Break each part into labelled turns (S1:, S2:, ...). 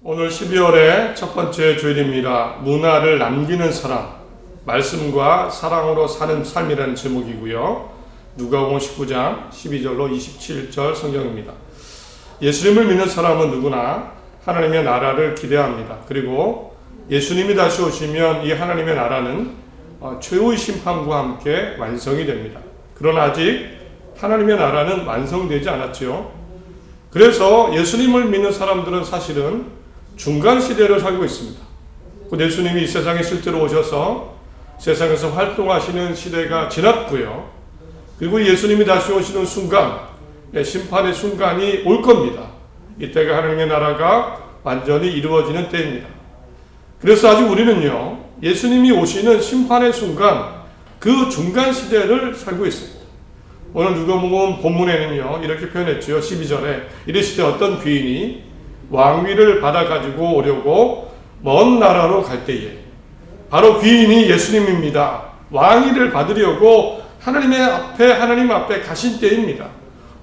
S1: 오늘 12월의 첫 번째 주일입니다. 문화를 남기는 사람, 말씀과 사랑으로 사는 삶이라는 제목이고요. 누가복음 19장 12절로 27절 성경입니다. 예수님을 믿는 사람은 누구나 하나님의 나라를 기대합니다. 그리고 예수님이 다시 오시면 이 하나님의 나라는 최후의 심판과 함께 완성이 됩니다. 그러나 아직 하나님의 나라는 완성되지 않았죠. 그래서 예수님을 믿는 사람들은 사실은 중간 시대를 살고 있습니다. 예수님이 이 세상에 실제로 오셔서 세상에서 활동하시는 시대가 지났고요. 그리고 예수님이 다시 오시는 순간, 심판의 순간이 올 겁니다. 이때가 하나님의 나라가 완전히 이루어지는 때입니다. 그래서 아직 우리는요, 예수님이 오시는 심판의 순간, 그 중간 시대를 살고 있습니다. 오늘 누가복음 본문에는요, 이렇게 표현했죠. 12절에 이르시되 어떤 귀인이 왕위를 받아가지고 오려고 먼 나라로 갈 때에, 바로 귀인이 예수님입니다. 왕위를 받으려고 하나님 앞에 가신 때입니다.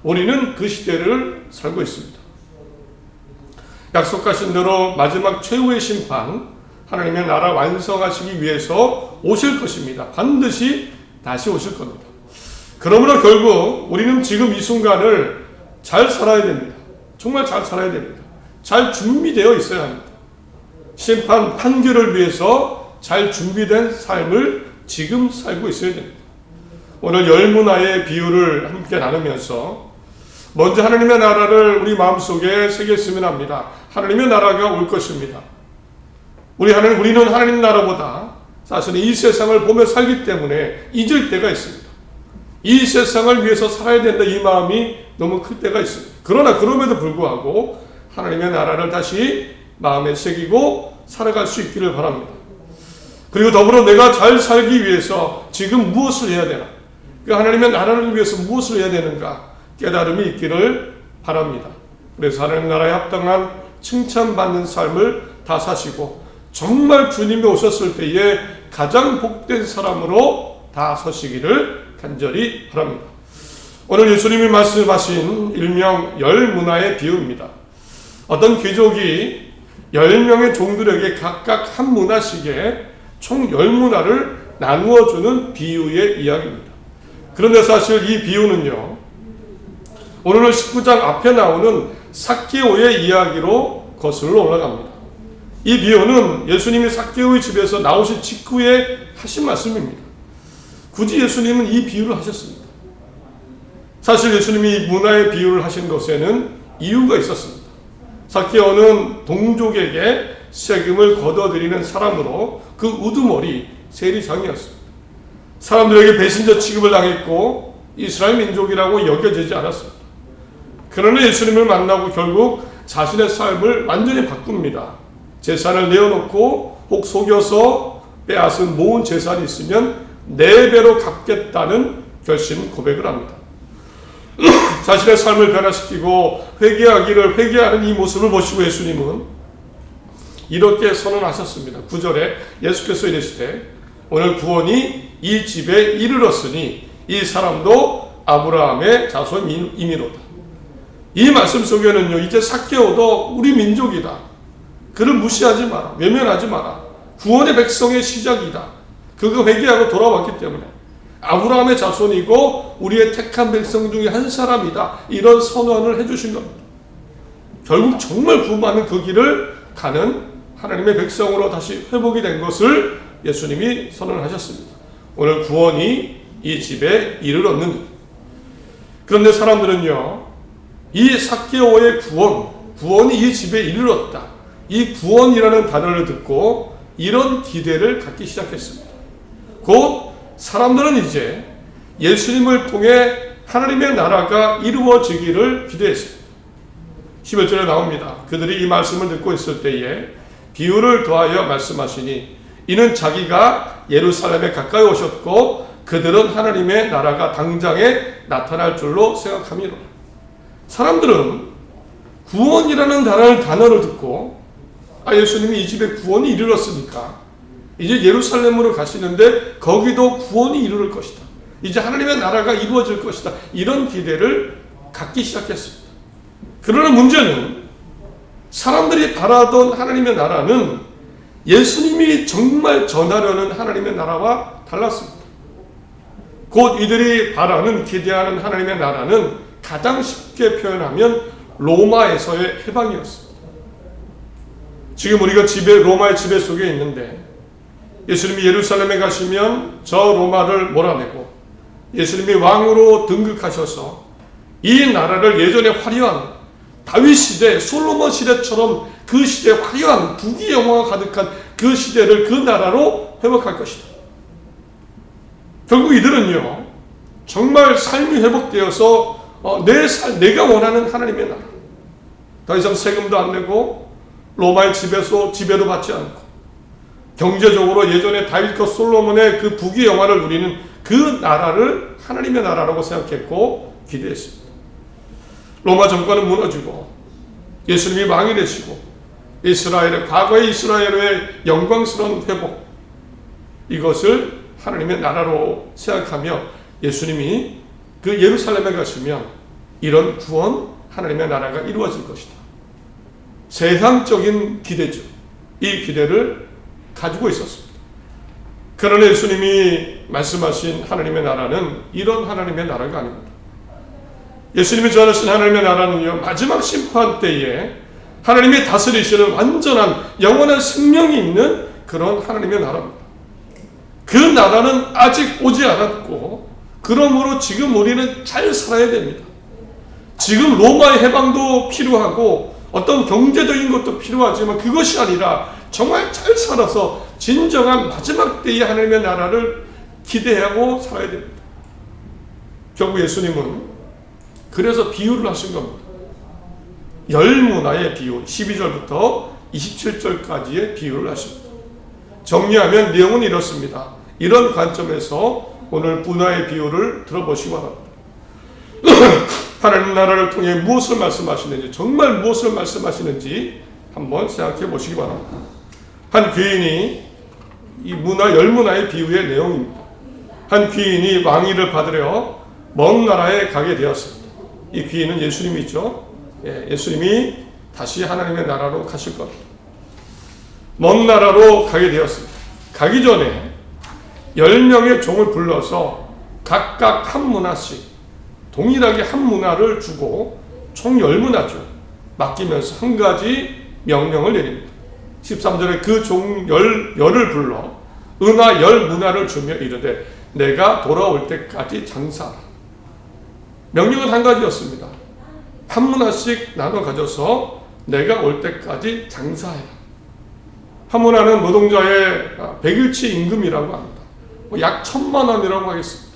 S1: 우리는 그 시대를 살고 있습니다. 약속하신 대로 마지막 최후의 심판, 하나님의 나라 완성하시기 위해서 오실 것입니다. 반드시 다시 오실 겁니다. 그러므로 결국 우리는 지금 이 순간을 잘 살아야 됩니다. 정말 잘 살아야 됩니다. 잘 준비되어 있어야 합니다. 심판 판결을 위해서 잘 준비된 삶을 지금 살고 있어야 됩니다. 오늘 열 문화의 비유를 함께 나누면서 먼저 하나님의 나라를 우리 마음속에 새겼으면 합니다. 하나님의 나라가 올 것입니다. 우리는 하나님 나라보다 사실 이 세상을 보며 살기 때문에 잊을 때가 있습니다. 이 세상을 위해서 살아야 된다, 이 마음이 너무 클 때가 있습니다. 그러나 그럼에도 불구하고 하나님의 나라를 다시 마음에 새기고 살아갈 수 있기를 바랍니다. 그리고 더불어 내가 잘 살기 위해서 지금 무엇을 해야 되나? 그 하나님의 나라를 위해서 무엇을 해야 되는가? 깨달음이 있기를 바랍니다. 그래서 하나님 나라에 합당한 칭찬받는 삶을 다 사시고 정말 주님이 오셨을 때에 가장 복된 사람으로 다 서시기를 간절히 바랍니다. 오늘 예수님이 말씀하신 일명 열 문화의 비유입니다. 어떤 귀족이 10명의 종들에게 각각 한 문화씩의 총 10문화를 나누어 주는 비유의 이야기입니다. 그런데 사실 이 비유는요, 오늘 19장 앞에 나오는 삭개오의 이야기로 거슬러 올라갑니다. 이 비유는 예수님이 삭개오의 집에서 나오신 직후에 하신 말씀입니다. 굳이 예수님은 이 비유를 하셨습니다. 사실 예수님이 이 문화의 비유를 하신 것에는 이유가 있었습니다. 삭개오는 동족에게 세금을 걷어들이는 사람으로 그 우두머리 세리장이었습니다. 사람들에게 배신자 취급을 당했고 이스라엘 민족이라고 여겨지지 않았습니다. 그러나 예수님을 만나고 결국 자신의 삶을 완전히 바꿉니다. 재산을 내어놓고 혹 속여서 빼앗은 모은 재산이 있으면 4배로 갚겠다는 결심 고백을 합니다. 자신의 삶을 변화시키고 회개하는 이 모습을 보시고 예수님은 이렇게 선언하셨습니다. 9절에 예수께서 이르시되 오늘 구원이 이 집에 이르렀으니 이 사람도 아브라함의 자손이미로다. 이 말씀 속에는요, 이제 삭개오도 우리 민족이다. 그를 무시하지 마라. 외면하지 마라. 구원의 백성의 시작이다. 그가 회개하고 돌아왔기 때문에 아브라함의 자손이고 우리의 택한 백성 중에 한 사람이다. 이런 선언을 해주신 겁니다. 결국 정말 구원하는 그 길을 가는 하나님의 백성으로 다시 회복이 된 것을 예수님이 선언하셨습니다. 오늘 구원이 이 집에 이르렀느니. 그런데 사람들은요, 이 삭개오의 구원이 이 집에 이르렀다. 이 구원이라는 단어를 듣고 이런 기대를 갖기 시작했습니다. 곧 사람들은 이제 예수님을 통해 하나님의 나라가 이루어지기를 기대했습니다. 11절에 나옵니다. 그들이 이 말씀을 듣고 있을 때에 비유를 더하여 말씀하시니 이는 자기가 예루살렘에 가까이 오셨고 그들은 하나님의 나라가 당장에 나타날 줄로 생각함이로라. 사람들은 구원이라는 단어를 듣고 예수님이 이 집에 구원이 이르렀으니까 이제 예루살렘으로 가시는데 거기도 구원이 이루어질 것이다. 이제 하나님의 나라가 이루어질 것이다. 이런 기대를 갖기 시작했습니다. 그러나 문제는 사람들이 바라던 하나님의 나라는 예수님이 정말 전하려는 하나님의 나라와 달랐습니다. 곧 이들이 바라는 기대하는 하나님의 나라는 가장 쉽게 표현하면 로마에서의 해방이었습니다. 지금 우리가 로마의 지배 속에 있는데 예수님이 예루살렘에 가시면 저 로마를 몰아내고 예수님이 왕으로 등극하셔서 이 나라를 예전에 화려한 다윗 시대, 솔로몬 시대처럼 그 시대 화려한 부귀 영화가 가득한 그 시대를 그 나라로 회복할 것이다. 결국 이들은요, 정말 삶이 회복되어서 내가 원하는 하나님의 나라, 더 이상 세금도 안 내고 로마의 지배도 받지 않고 경제적으로 예전에 다윗과 솔로몬의 그 부귀 영화를 누리는 그 나라를 하나님의 나라라고 생각했고 기대했습니다. 로마 정권은 무너지고 예수님이 왕이 되시고 과거의 이스라엘의 영광스러운 회복, 이것을 하나님의 나라로 생각하며 예수님이 그 예루살렘에 가시면 이런 구원, 하나님의 나라가 이루어질 것이다. 세상적인 기대죠. 이 기대를 가지고 있었습니다. 그러나 예수님이 말씀하신 하나님의 나라는 이런 하나님의 나라가 아닙니다. 예수님이 전하신 하나님의 나라는요, 마지막 심판 때에 하나님이 다스리시는 완전한 영원한 생명이 있는 그런 하나님의 나라입니다. 그 나라는 아직 오지 않았고, 그러므로 지금 우리는 잘 살아야 됩니다. 지금 로마의 해방도 필요하고 어떤 경제적인 것도 필요하지만 그것이 아니라 정말 잘 살아서 진정한 마지막 때의 하나님의 나라를 기대하고 살아야 됩니다. 결국 예수님은 그래서 비유를 하신 겁니다. 열 문화의 비유, 12절부터 27절까지의 비유를 하십니다. 정리하면 내용은 이렇습니다. 이런 관점에서 오늘 문화의 비유를 들어보시기 바랍니다. 하나님 나라를 통해 무엇을 말씀하시는지, 정말 무엇을 말씀하시는지 한번 생각해 보시기 바랍니다. 한 귀인이, 이 열 문화의 비유의 내용입니다. 한 귀인이 왕위를 받으려 먼 나라에 가게 되었습니다. 이 귀인은 예수님이죠. 예수님이 다시 하나님의 나라로 가실 겁니다. 먼 나라로 가게 되었습니다. 가기 전에 10명의 종을 불러서 각각 한 문화씩 동일하게 한 문화를 주고 총 10문화죠. 맡기면서 한 가지 명령을 내립니다. 13절에 그 종 열을 불러 은하 10문화를 주며 이르되 내가 돌아올 때까지 장사하라. 명령은 한 가지였습니다. 한 문화씩 나눠 가져서 내가 올 때까지 장사해라. 한 문화는 노동자의 100일치 임금이라고 합니다. 약 1,000만 원이라고 하겠습니다.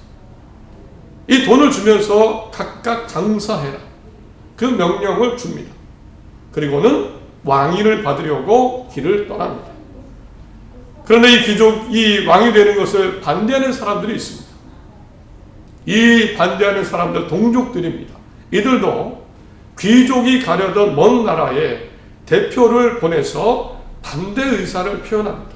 S1: 이 돈을 주면서 각각 장사해라. 그 명령을 줍니다. 그리고는 왕위를 받으려고 길을 떠납니다. 그런데 이 귀족이 왕이 되는 것을 반대하는 사람들이 있습니다. 이 반대하는 사람들 동족들입니다. 이들도 귀족이 가려던 먼 나라에 대표를 보내서 반대 의사를 표현합니다.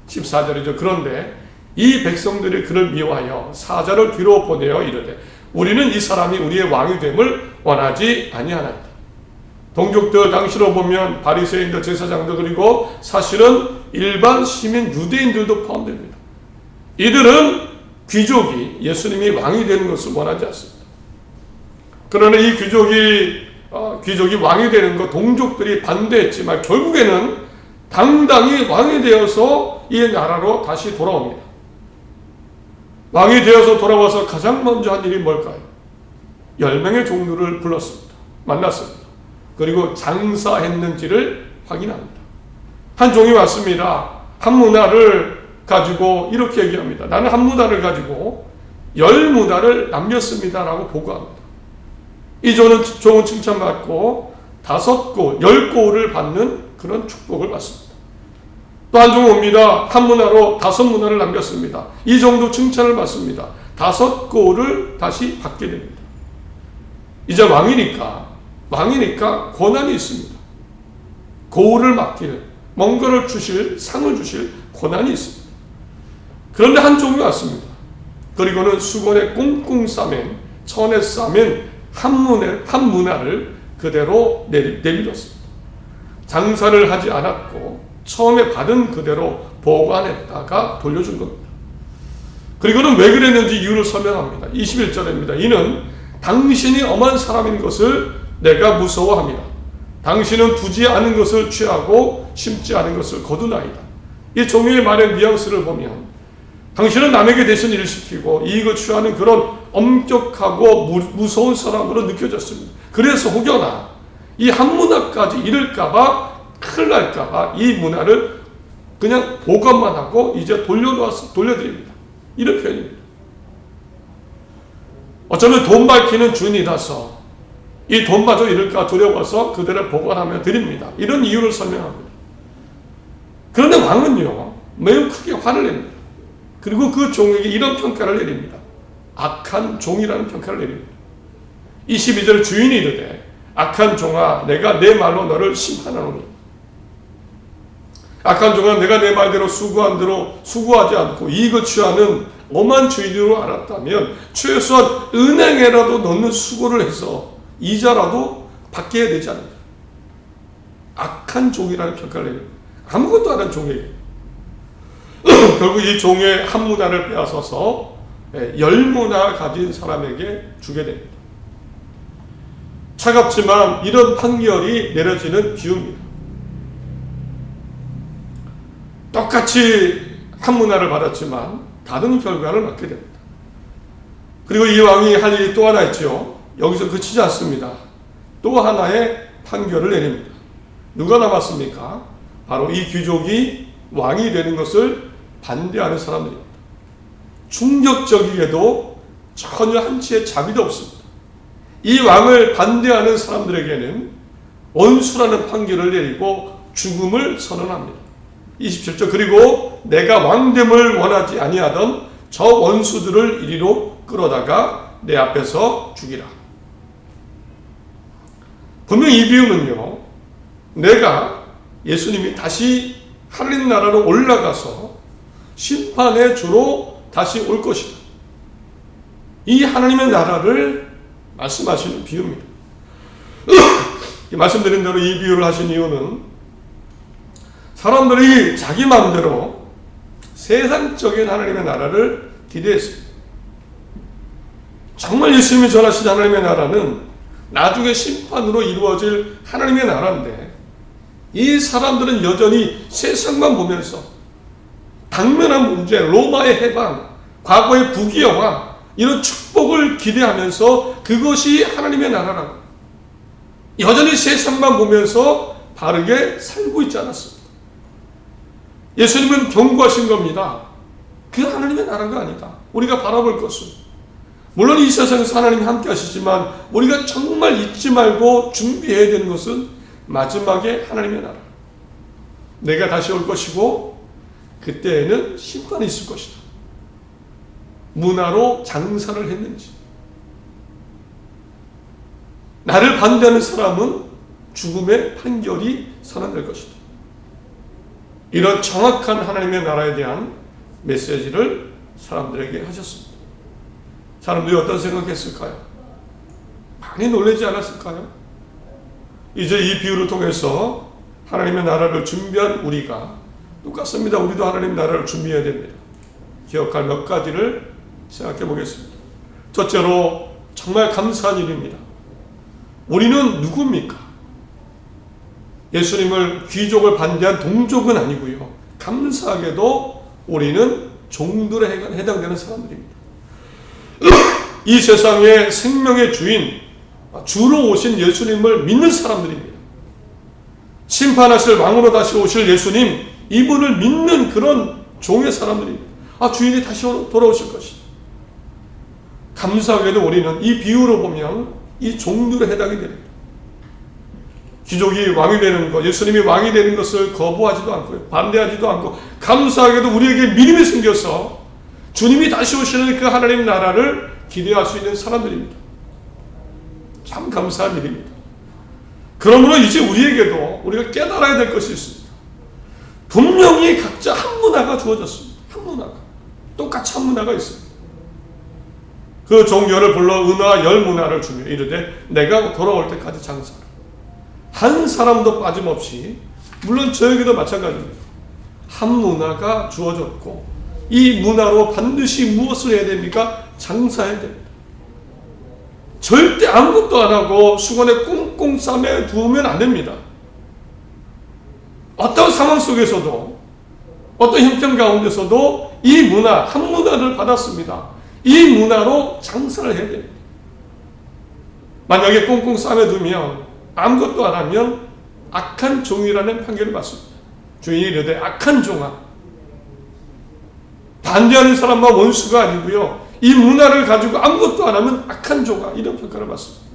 S1: 14절이죠. 그런데 이 백성들이 그를 미워하여 사자를 뒤로 보내어 이르되 우리는 이 사람이 우리의 왕이 됨을 원하지 아니하나이다. 동족들 당시로 보면 바리새인들, 제사장들, 그리고 사실은 일반 시민 유대인들도 포함됩니다. 이들은 귀족이 예수님이 왕이 되는 것을 원하지 않습니다. 그러나 이 귀족이 왕이 되는 것 동족들이 반대했지만 결국에는 당당히 왕이 되어서 이 나라로 다시 돌아옵니다. 왕이 되어서 돌아와서 가장 먼저 한 일이 뭘까요? 10명의 종들을 불렀습니다. 만났습니다. 그리고 장사했는지를 확인합니다. 한 종이 왔습니다. 한 문화를 가지고 이렇게 얘기합니다. 나는 한 문화를 가지고 10문화를 남겼습니다 라고 보고합니다. 이 종은 칭찬받고 5고 10고를 받는 그런 축복을 받습니다. 또 한 종은 옵니다. 한 문화로 5문화를 남겼습니다. 이 정도 칭찬을 받습니다. 5고를 다시 받게 됩니다. 이제 왕이니까 권한이 있습니다. 고을을 맡길, 뭔가를 주실, 상을 주실 권한이 있습니다. 그런데 한 종이 왔습니다. 그리고는 수건에 꽁꽁 싸맨, 천에 싸맨 한 문화를 그대로 내밀었습니다. 장사를 하지 않았고 처음에 받은 그대로 보관했다가 돌려준 겁니다. 그리고는 왜 그랬는지 이유를 설명합니다. 21절입니다. 이는 당신이 엄한 사람인 것을 내가 무서워합니다. 당신은 두지 않은 것을 취하고 심지 않은 것을 거두나이다. 이 종류의 말의 뉘앙스를 보면 당신은 남에게 대신 일을 시키고 이익을 취하는 그런 엄격하고 무서운 사람으로 느껴졌습니다. 그래서 혹여나 이 한 문화까지 잃을까봐 큰일 날까봐 이 문화를 그냥 보관만 하고 이제 돌려드립니다. 이런 표현입니다. 어쩌면 돈 밝히는 주인이라서 이 돈마저 잃을까 두려워서 그들을 보관하며 드립니다. 이런 이유를 설명합니다. 그런데 왕은요, 매우 크게 화를 냅니다. 그리고 그 종에게 이런 평가를 내립니다. 악한 종이라는 평가를 내립니다. 22절 주인이 이르되 악한 종아 내가 내 말로 너를 심판하노니 악한 종아 내가 내 말대로 수고한 대로 수고하지 않고 이익을 취하는 엄한 주인으로 알았다면 최소한 은행에라도 넣는 수고를 해서 이자라도 받게 해야 되지 않느냐. 악한 종이라는 평가를 내립니다. 아무것도 안 한 종에게 결국 이 종의 한 문화를 빼앗아서 10문화 가진 사람에게 주게 됩니다. 차갑지만 이런 판결이 내려지는 비유입니다. 똑같이 한 문화를 받았지만 다른 결과를 맞게 됩니다. 그리고 이 왕이 할 일이 또 하나 있죠. 여기서 그치지 않습니다. 또 하나의 판결을 내립니다. 누가 남았습니까? 바로 이 귀족이 왕이 되는 것을 반대하는 사람들입니다. 충격적이게도 전혀 한치의 자비도 없습니다. 이 왕을 반대하는 사람들에게는 원수라는 판결을 내리고 죽음을 선언합니다. 27절 그리고 내가 왕됨을 원하지 아니하던 저 원수들을 이리로 끌어다가 내 앞에서 죽이라. 분명 이 비유는요, 내가 예수님이 다시 하나님 나라로 올라가서 심판의 주로 다시 올 것이다. 이 하나님의 나라를 말씀하시는 비유입니다. 말씀드린 대로 이 비유를 하신 이유는 사람들이 자기 마음대로 세상적인 하나님의 나라를 기대했습니다. 정말 예수님이 전하신 하나님의 나라는 나중에 심판으로 이루어질 하나님의 나라인데 이 사람들은 여전히 세상만 보면서 당면한 문제, 로마의 해방, 과거의 부귀영화 이런 축복을 기대하면서 그것이 하나님의 나라라고 여전히 세상만 보면서 바르게 살고 있지 않았습니다. 예수님은 경고하신 겁니다. 그 하나님의 나라가 아니다. 우리가 바라볼 것은 물론 이 세상에서 하나님이 함께 하시지만 우리가 정말 잊지 말고 준비해야 되는 것은 마지막에 하나님의 나라. 내가 다시 올 것이고 그때에는 심판이 있을 것이다. 문화로 장사를 했는지 나를 반대하는 사람은 죽음의 판결이 선언될 것이다. 이런 정확한 하나님의 나라에 대한 메시지를 사람들에게 하셨습니다. 사람들이 어떤 생각했을까요? 많이 놀라지 않았을까요? 이제 이 비유를 통해서 하나님의 나라를 준비한 우리가 똑같습니다. 우리도 하나님의 나라를 준비해야 됩니다. 기억할 몇 가지를 생각해 보겠습니다. 첫째로 정말 감사한 일입니다. 우리는 누굽니까? 예수님을 귀족을 반대한 동족은 아니고요. 감사하게도 우리는 종들에 해당되는 사람들입니다. 이 세상의 생명의 주인, 주로 오신 예수님을 믿는 사람들입니다. 심판하실 왕으로 다시 오실 예수님, 이분을 믿는 그런 종의 사람들입니다. 주인이 다시 돌아오실 것이다. 감사하게도 우리는 이 비유로 보면 이 종들에 해당이 됩니다. 귀족이 왕이 되는 것, 예수님이 왕이 되는 것을 거부하지도 않고요. 반대하지도 않고 감사하게도 우리에게 믿음이 생겨서 주님이 다시 오시는 그 하나님 나라를 기대할 수 있는 사람들입니다. 참 감사한 일입니다. 그러므로 이제 우리에게도 우리가 깨달아야 될 것이 있습니다. 분명히 각자 한 문화가 주어졌습니다. 한 문화가. 똑같이 한 문화가 있습니다. 그 종교를 불러 은화 10문화를 주며 이르되 내가 돌아올 때까지 장사하라. 한 사람도 빠짐없이, 물론 저에게도 마찬가지입니다. 한 문화가 주어졌고 이 문화로 반드시 무엇을 해야 됩니까? 장사해야 됩니다. 절대 아무것도 안 하고 수건에 꽁꽁 싸매 두면 안 됩니다. 어떤 상황 속에서도, 어떤 형편 가운데서도 이 문화, 한 문화를 받았습니다. 이 문화로 장사를 해야 됩니다. 만약에 꽁꽁 싸매 두면, 아무것도 안 하면 악한 종이라는 판결을 받습니다. 주인이 이르되 악한 종아. 반대하는 사람만 원수가 아니고요, 이 문화를 가지고 아무것도 안 하면 악한 종아, 이런 평가를 받습니다.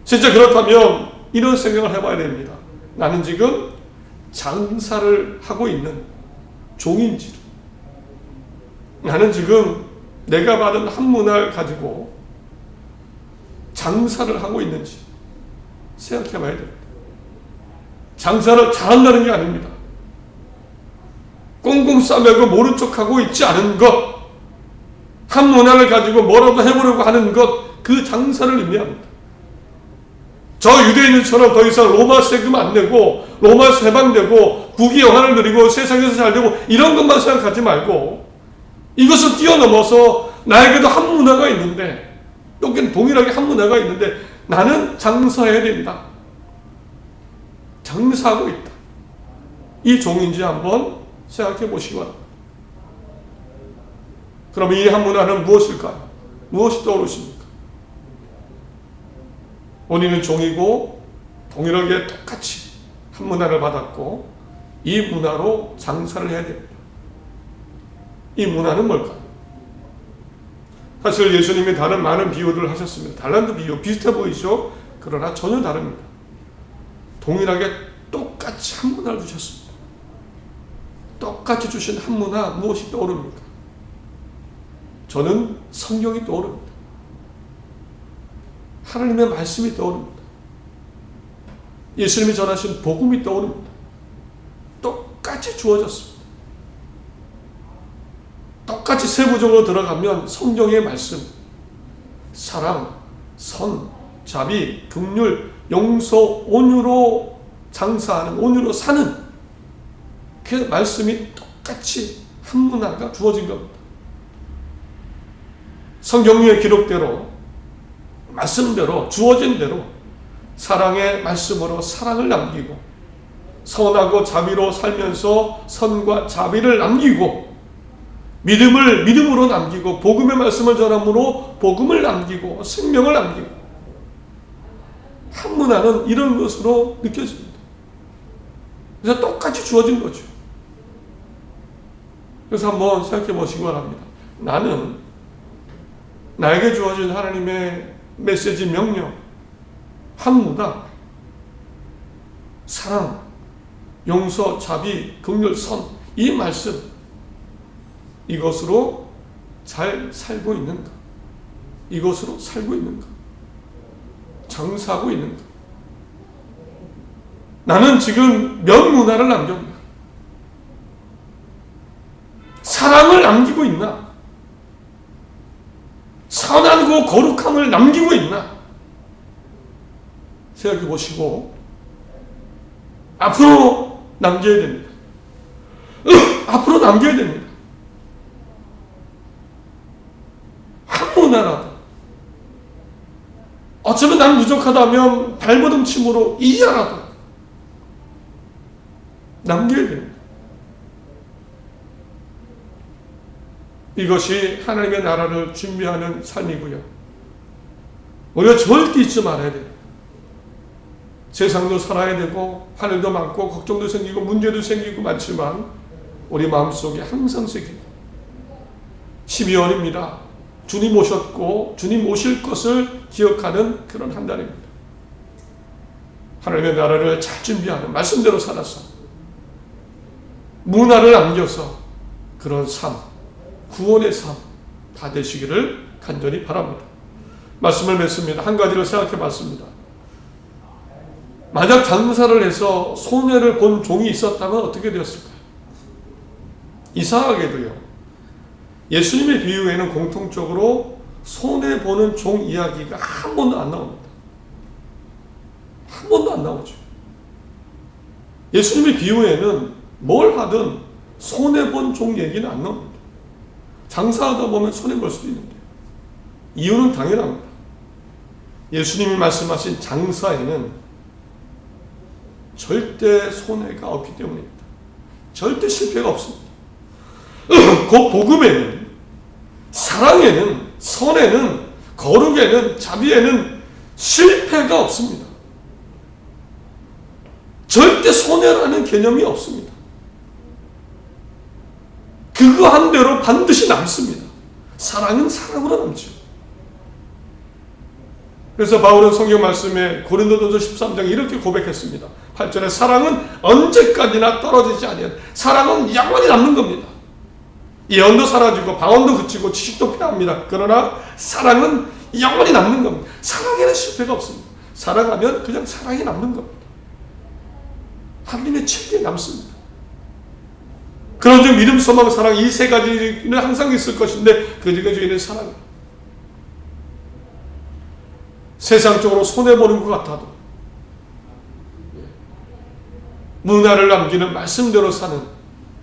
S1: 진짜 그렇다면 이런 생각을 해봐야 됩니다. 나는 지금 장사를 하고 있는 종인지, 나는 지금 내가 받은 한 문화를 가지고 장사를 하고 있는지 생각해 봐야 됩니다. 장사를 잘한다는 게 아닙니다. 꽁꽁 싸매고 모른 척하고 있지 않은 것, 한 문화를 가지고 뭐라도 해보려고 하는 것, 그 장사를 의미합니다. 저 유대인들처럼 더 이상 로마 세금 안 내고, 로마에서 해방되고, 국위 영화를 누리고, 세상에서 잘 되고, 이런 것만 생각하지 말고, 이것을 뛰어넘어서 나에게도 한 문화가 있는데, 또 동일하게 한 문화가 있는데, 나는 장사해야 된다. 장사하고 있다. 이 종인지 한번 생각해 보시기 바랍니다. 그럼 이 한 문화는 무엇일까요? 무엇이 떠오르십니까? 우리는 종이고 동일하게 똑같이 한 문화를 받았고 이 문화로 장사를 해야 됩니다. 이 문화는 뭘까요? 사실 예수님이 다른 많은 비유들을 하셨습니다. 달란트 비유 비슷해 보이죠? 그러나 전혀 다릅니다. 동일하게 똑같이 한 문화를 주셨습니다. 똑같이 주신 한 문화, 무엇이 떠오릅니까? 저는 성경이 떠오릅니다. 하나님의 말씀이 떠오릅니다. 예수님이 전하신 복음이 떠오릅니다. 똑같이 주어졌습니다. 똑같이 세부적으로 들어가면 성경의 말씀, 사랑, 선, 자비, 긍휼, 용서, 온유로 장사하는, 온유로 사는 그 말씀이 똑같이 한 문화가 주어진 겁니다. 성경의 기록대로, 말씀대로, 주어진 대로 사랑의 말씀으로 사랑을 남기고, 선하고 자비로 살면서 선과 자비를 남기고, 믿음을 믿음으로 남기고, 복음의 말씀을 전함으로 복음을 남기고, 생명을 남기고, 한 문화는 이런 것으로 느껴집니다. 그래서 똑같이 주어진 거죠. 그래서 한번 생각해 보시기 바랍니다. 나는 나에게 주어진 하나님의 메시지, 명령, 한 문화, 사랑, 용서, 자비, 긍휼, 선, 이 말씀, 이것으로 잘 살고 있는가? 이것으로 살고 있는가? 장사하고 있는가? 나는 지금 몇 문화를 남겼나? 사랑을 남기고 있나? 선하고 거룩함을 남기고 있나? 생각해 보시고 앞으로 남겨야 됩니다. 앞으로 남겨야 됩니다. 한 문화라도, 어쩌면 난 부족하다면 발버둥침으로 이하라도 남겨야 됩니다. 이것이 하나님의 나라를 준비하는 삶이고요. 우리가 절대 잊지 말아야 돼요. 세상도 살아야 되고 할 일도 많고 걱정도 생기고 문제도 생기고 많지만 우리 마음속에 항상 새기고 12월입니다. 주님 오셨고 주님 오실 것을 기억하는 그런 한 달입니다. 하나님의 나라를 잘 준비하는 말씀대로 살아서 문화를 남겨서 그런 삶, 구원의 삶 다 되시기를 간절히 바랍니다. 말씀을 맺습니다. 한 가지를 생각해 봤습니다. 만약 장사를 해서 손해를 본 종이 있었다면 어떻게 되었을까요? 이상하게도요, 예수님의 비유에는 공통적으로 손해보는 종 이야기가 한 번도 안 나옵니다. 한 번도 안 나오죠. 예수님의 비유에는 뭘 하든 손해본 종 얘기는 안 나옵니다. 장사하다 보면 손해볼 수도 있는데 이유는 당연합니다. 예수님이 말씀하신 장사에는 절대 손해가 없기 때문입니다. 절대 실패가 없습니다. 그 복음에는, 사랑에는, 선에는, 거룩에는, 자비에는 실패가 없습니다. 절대 손해라는 개념이 없습니다. 그거 한 대로 반드시 남습니다. 사랑은 사랑으로 남죠. 그래서 바울은 성경 말씀에 고린도전서 13장에 이렇게 고백했습니다. 8절에 사랑은 언제까지나 떨어지지 아니하는, 사랑은 영원히 남는 겁니다. 예언도 사라지고 방언도 그치고 지식도 패합니다. 그러나 사랑은 영원히 남는 겁니다. 사랑에는 실패가 없습니다. 사랑하면 그냥 사랑이 남는 겁니다. 하나님의 책에 남습니다. 그런 점 믿음, 소망, 사랑 이 세 가지는 항상 있을 것인데 그 중에는 사랑. 세상적으로 손해보는 것 같아도 문화를 남기는 말씀대로 사는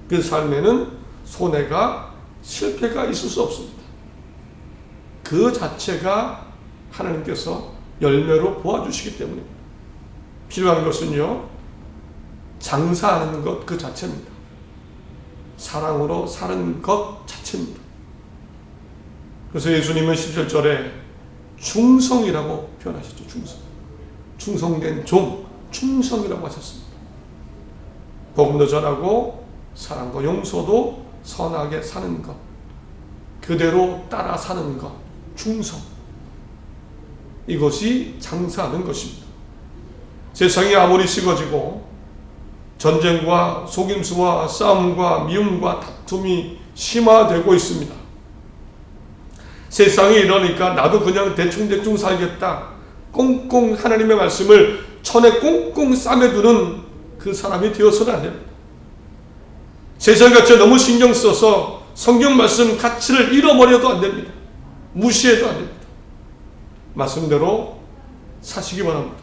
S1: 그 삶에는 손해가, 실패가 있을 수 없습니다. 그 자체가 하나님께서 열매로 보아주시기 때문입니다. 필요한 것은요, 장사하는 것 그 자체입니다. 사랑으로 사는 것 자체입니다. 그래서 예수님은 17절에 충성이라고 표현하셨죠. 충성된 종, 충성이라고 하셨습니다. 복음도 전하고 사랑과 용서도 선하게 사는 것, 그대로 따라 사는 것, 충성. 이것이 장사하는 것입니다. 세상이 아무리 식어지고 전쟁과 속임수와 싸움과 미움과 다툼이 심화되고 있습니다. 세상이 이러니까 나도 그냥 대충 살겠다. 꽁꽁 하나님의 말씀을 천에 꽁꽁 싸매두는 그 사람이 되어서는 안 됩니다. 세상같이 너무 신경 써서 성경 말씀 가치를 잃어버려도 안 됩니다. 무시해도 안 됩니다. 말씀대로 사시기 바랍니다.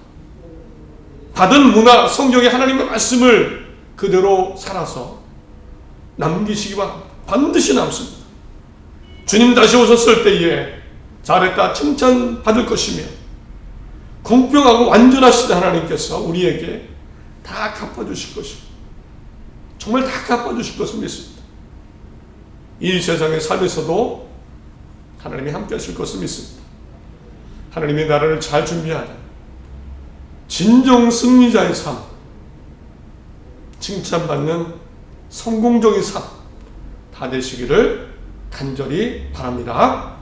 S1: 받은 문화, 성경의 하나님의 말씀을 그대로 살아서 남기시기 바랍니다. 반드시 남습니다. 주님 다시 오셨을 때에 잘했다 칭찬받을 것이며 공평하고 완전하신 하나님께서 우리에게 다 갚아주실 것입니다. 정말 다 갚아주실 것을 믿습니다. 이 세상의 삶에서도 하나님이 함께 하실 것을 믿습니다. 하나님의 나라를 잘 준비하는 진정 승리자의 삶, 칭찬받는 성공적인 삶 다 되시기를 간절히 바랍니다.